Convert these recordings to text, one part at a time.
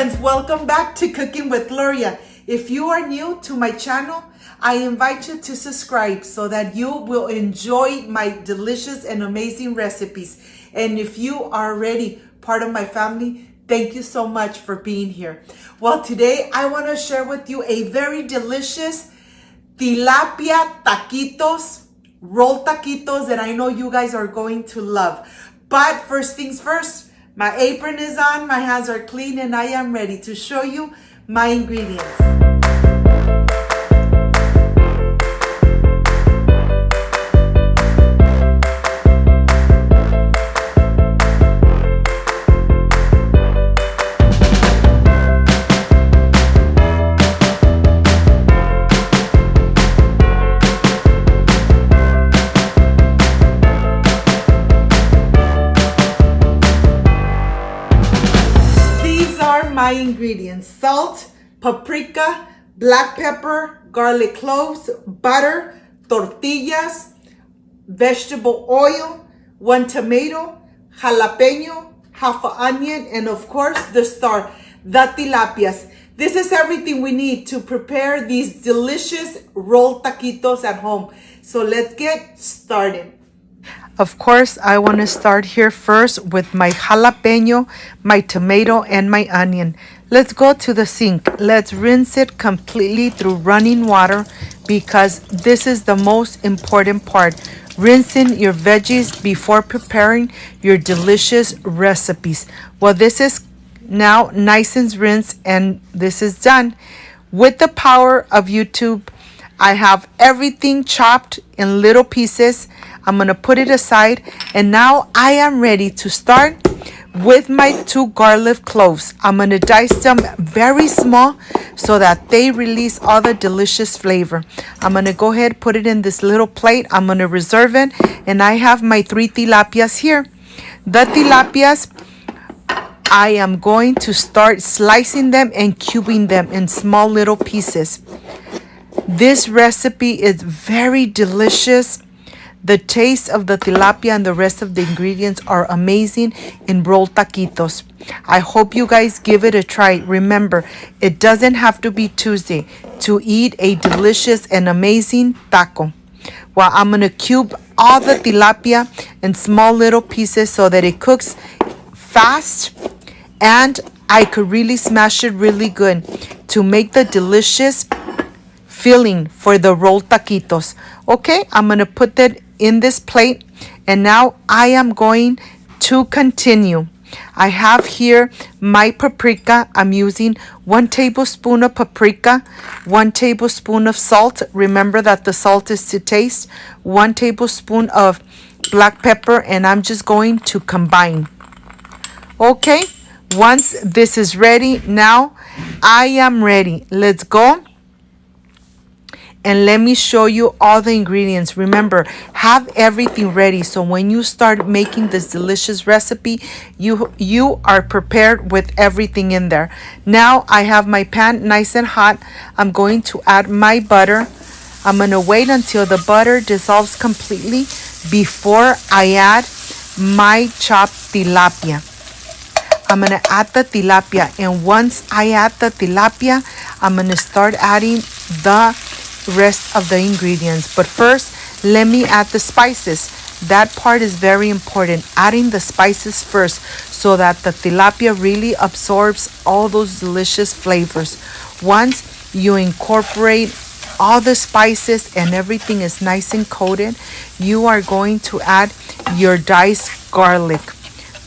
friends, welcome back to Cooking with Gloria. If you are new to my channel, I invite you to subscribe so that you will enjoy my delicious and amazing recipes. And if you are already part of my family, thank you so much for being here. Well, today I want to share with you a very delicious tilapia taquitos, rolled taquitos that I know you guys are going to love. But first things first, my apron is on, my hands are clean, and I am ready to show you my ingredients. My ingredients: salt, paprika, black pepper, garlic cloves, butter, tortillas, vegetable oil, 1 tomato, jalapeño, half an onion, and of course the star, the tilapias. This is everything we need to prepare these delicious rolled taquitos at home. So let's get started. Of course, I want to start here first with my jalapeño, my tomato, and my onion. Let's go to the sink. Let's rinse it completely through running water because this is the most important part. Rinsing your veggies before preparing your delicious recipes. Well, this is now nice and rinsed, and this is done. With the power of YouTube, I have everything chopped in little pieces. I'm going to put it aside, and now I am ready to start with my 2 garlic cloves. I'm going to dice them very small so that they release all the delicious flavor. I'm going to go ahead, put it in this little plate. I'm going to reserve it, and I have my 3 tilapias here. The tilapias, I am going to start slicing them and cubing them in small little pieces. This recipe is very delicious. The taste of the tilapia and the rest of the ingredients are amazing in rolled taquitos. I hope you guys give it a try. Remember, it doesn't have to be Tuesday to eat a delicious and amazing taco. Well, I'm going to cube all the tilapia in small little pieces so that it cooks fast, and I could really smash it really good to make the delicious filling for the rolled taquitos. Okay, I'm going to put that in this plate, and now I am going to continue. I have here my paprika. I'm using 1 tablespoon of paprika, 1 tablespoon of salt. Remember that the salt is to taste. 1 tablespoon of black pepper, and I'm just going to combine. Okay, once this is ready, now I am ready. Let's go. And let me show you all the ingredients. Remember, have everything ready so when you start making this delicious recipe, you are prepared with everything in there. Now I have my pan nice and hot. I'm going to add my butter. I'm going to wait until the butter dissolves completely before I add my chopped tilapia. I'm going to add the tilapia, and once I add the tilapia, I'm going to start adding the rest of the ingredients. But first, let me add the spices. That part is very important. Adding the spices first so that the tilapia really absorbs all those delicious flavors. Once you incorporate all the spices and everything is nice and coated, you are going to add your diced garlic.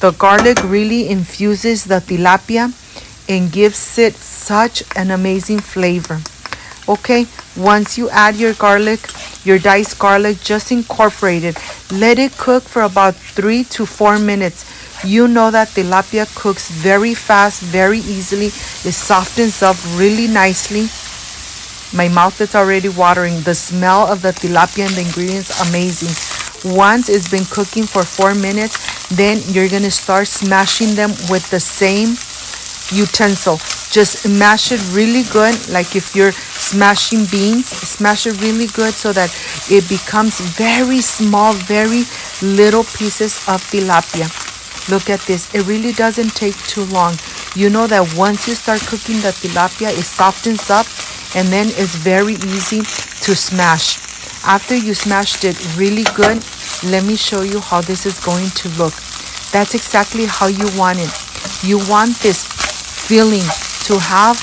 The garlic really infuses the tilapia and gives it such an amazing flavor. Okay, once you add your garlic, your diced garlic, just incorporate it. Let it cook for about 3 to 4 minutes. You know that tilapia cooks very fast, very easily. It softens up really nicely. My mouth is already watering. The smell of the tilapia and the ingredients, amazing. Once it's been cooking for 4 minutes, then you're going to start smashing them with the same utensil. Just mash it really good, like if you're smashing beans, smash it really good so that it becomes very small, very little pieces of tilapia. Look at this. It really doesn't take too long. You know that once you start cooking the tilapia, it softens up and then it's very easy to smash. After you smashed it really good, let me show you how this is going to look. That's exactly how you want it. You want this filling to have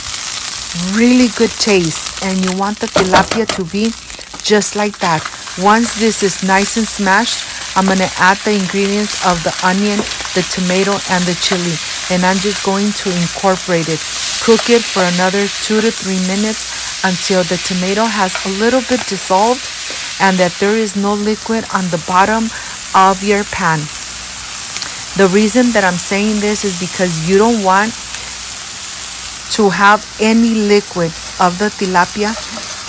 really good taste, and you want the tilapia to be just like that. Once this is nice and smashed, I'm going to add the ingredients of the onion, the tomato, and the chili, and I'm just going to incorporate it. Cook it for another 2 to 3 minutes until the tomato has a little bit dissolved and that there is no liquid on the bottom of your pan. The reason that I'm saying this is because you don't want to have any liquid of the tilapia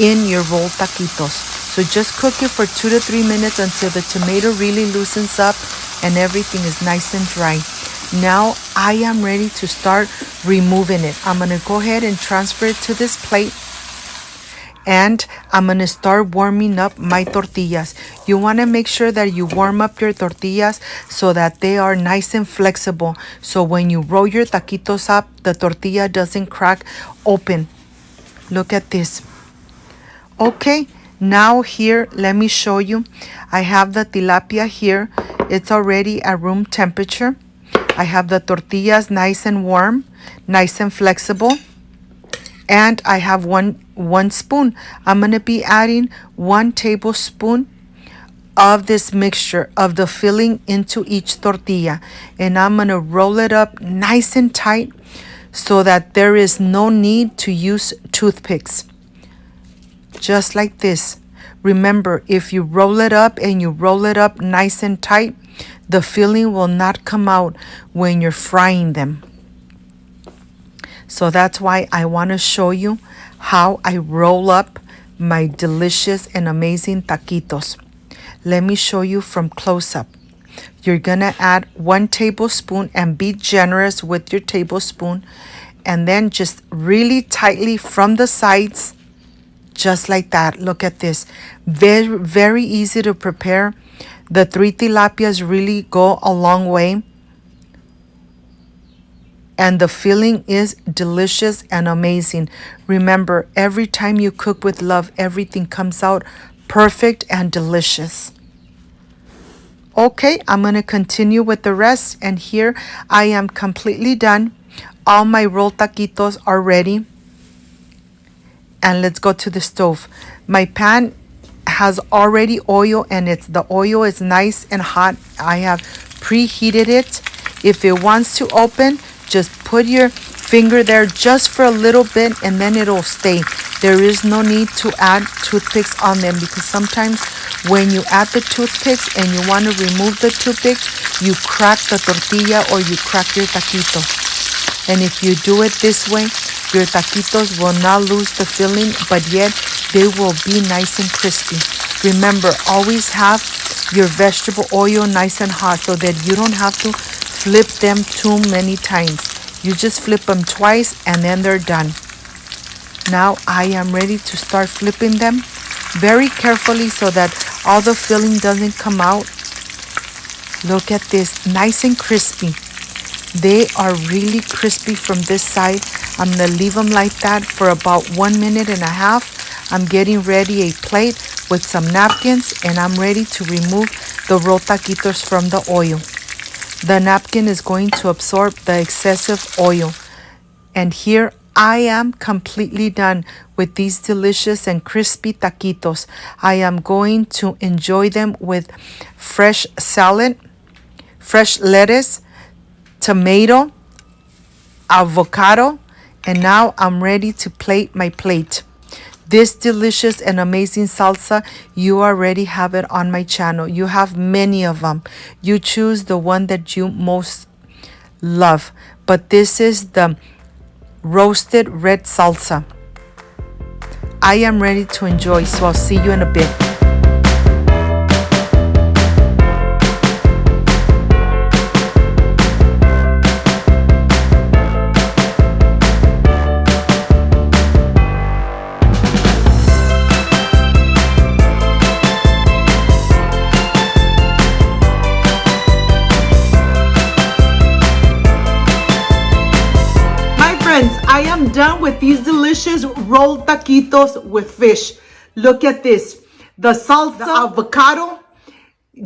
in your rolled taquitos. So just cook it for 2 to 3 minutes until the tomato really loosens up and everything is nice and dry. Now I am ready to start removing it. I'm going to go ahead and transfer it to this plate. And I'm going to start warming up my tortillas. You want to make sure that you warm up your tortillas so that they are nice and flexible. So when you roll your taquitos up, the tortilla doesn't crack open. Look at this. Okay, now here, let me show you. I have the tilapia here. It's already at room temperature. I have the tortillas nice and warm, nice and flexible. And I have one spoon. I'm going to be adding 1 tablespoon of this mixture of the filling into each tortilla. And I'm going to roll it up nice and tight so that there is no need to use toothpicks. Just like this. Remember, if you roll it up and you roll it up nice and tight, the filling will not come out when you're frying them. So that's why I want to show you how I roll up my delicious and amazing taquitos. Let me show you from close up. You're going to add 1 tablespoon and be generous with your tablespoon. And then just really tightly from the sides, just like that. Look at this. Very, very easy to prepare. The 3 tilapias really go a long way. And the filling is delicious and amazing. Remember, every time you cook with love, everything comes out perfect and delicious. Okay, I'm going to continue with the rest. And here I am completely done. All my rolled taquitos are ready. And let's go to the stove. My pan has already oil, and the oil is nice and hot. I have preheated it. If it wants to open, just put your finger there just for a little bit and then it'll stay. There is no need to add toothpicks on them, because sometimes when you add the toothpicks and you want to remove the toothpick, you crack the tortilla or you crack your taquito. And if you do it this way, your taquitos will not lose the filling, but yet they will be nice and crispy. Remember, always have your vegetable oil nice and hot so that you don't have to flip them too many times. You just flip them twice and then they're done. Now I am ready to start flipping them very carefully so that all the filling doesn't come out. Look at this, nice and crispy. They are really crispy from this side. I'm going to leave them like that for about 1.5 minutes. I'm getting ready a plate with some napkins, and I'm ready to remove the rolled taquitos from the oil. The napkin is going to absorb the excessive oil. And here I am completely done with these delicious and crispy taquitos. I am going to enjoy them with fresh salad, fresh lettuce, tomato, avocado, and now I'm ready to plate my plate. This delicious and amazing salsa, you already have it on my channel. You have many of them. You choose the one that you most love. But this is the roasted red salsa. I am ready to enjoy, so I'll see you in a bit. friends, I am done with these delicious rolled taquitos with fish. Look at this. The salsa, the avocado,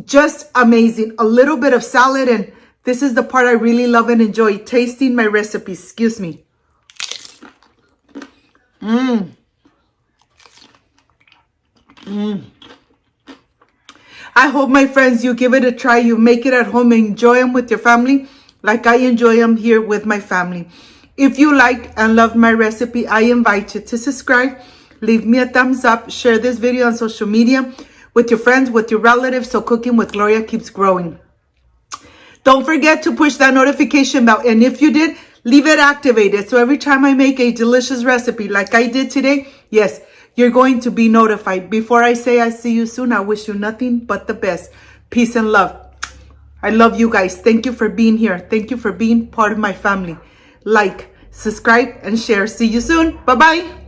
just amazing. A little bit of salad, and this is the part I really love and enjoy, tasting my recipes. Excuse me. I hope, my friends, you give it a try. You make it at home and enjoy them with your family like I enjoy them here with my family. If you liked and loved my recipe, I invite you to subscribe, leave me a thumbs up, share this video on social media with your friends, with your relatives, so Cooking with Gloria keeps growing. Don't forget to push that notification bell, and if you did, leave it activated, so every time I make a delicious recipe like I did today, yes, you're going to be notified. Before I say I see you soon, I wish you nothing but the best. Peace and love. I love you guys. Thank you for being here. Thank you for being part of my family. Like, subscribe, and share. See you soon. Bye-bye.